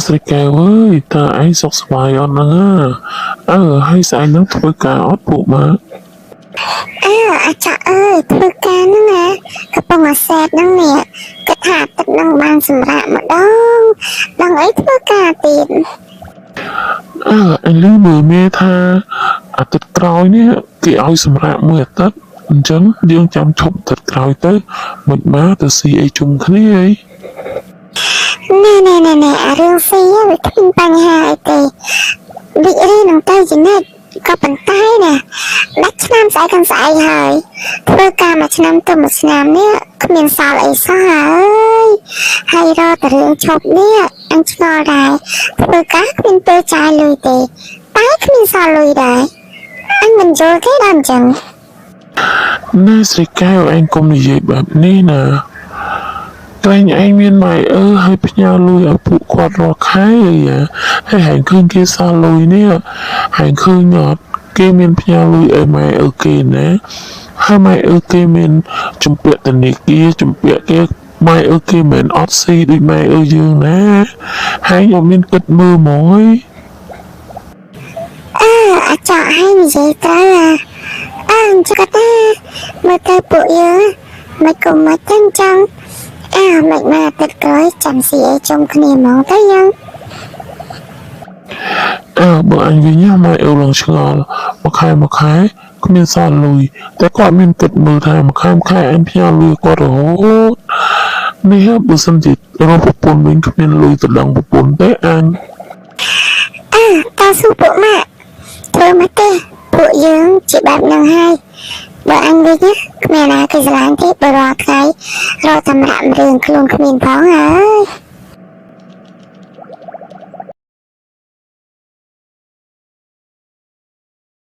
ស្រីកែវអើយតើឯងសុខសប្បាយអត់ហ្នឹងហើយស្អែកហ្នឹងធ្វើការអត់ពួកម៉ាអាចអើយធ្វើការហ្នឹងណាកំពុងអាសែតហ្នឹងនេះគិតថាទឹកហ្នឹងបានសម្រាកម្ដងដល់អីធ្វើការទៀតអញឮមើលមេថាអាទិត្យក្រោយនេះគេឲ្យសម្រាប់មួយអាទិត្យអញ្ចឹងយើងចាំឈប់អាទិត្យក្រោយទៅមិនមកទៅស៊ីអីជុំគ្នាអីណែអារឿងស៊ីវាគ្មានបញ្ហាអីទេវិរីនឹងទៅចំណេះក៏ប៉ុន្តែណាដាច់ឆ្នាំស្អែកកាន់ស្អែកហើយធ្វើការមួយឆ្នាំទៅមួយឆ្នាំនេះគ្មានសល់អីសោះហើយរកតែរឿងឈប់នេះអញឆ្ងល់ដែរធ្វើការគ្មានពេលចាយលុយទេតែគ្មានសល់លុយដែរអញមិនយល់ទេដល់អញ្ចឹងណែស្រីកែវឯងកុំនិយាយបែបនេះណាតែឯងមានម៉ែហើយផ្ញើលុយឲ្យពួកគាត់រាល់ខែហើយហែងឃើញគេសល់លុយនេះហែងឃើញអត់គេមានផ្ញើលុយឲ្យម៉ែគេណាហើយម៉ែគេមានជំពាក់ធនាគារជំពាក់គេម៉ែគេមិនអត់ស៊ីដូចម៉ែយើងណាហែងអត់មានគិតមើលហ្មងអាចឲ្យនិយាយត្រូវអញ្ចឹងតែមើលទៅពួកយើងមិនក៏មិនចឹងមិនមកទឹកក្រោយចាំស៊ីអីជុំគ្នាហ្មងទៅយើងបើអញវិញម៉ែឡើងឆ្ងល់មួយខែគ្មានសល់លុយតែគាត់មានគិតមើលថាមួយខែអញផ្ញើលុយគាត់រហូតនេះបើសិនជារកប្រពន្ធវិញគ្មានលុយទៅដល់ប្រពន្ធទេអញតើសួរពួកម៉ាក់ធ្វើមកទេពួកយើងជាបែបហ្នឹងហើយបើអញវិញគ្មានណាគេស្រឡាញ់ទេបើរាល់ថ្ងៃរកសម្រាប់រឿងខ្លួនគ្មានផងហើយ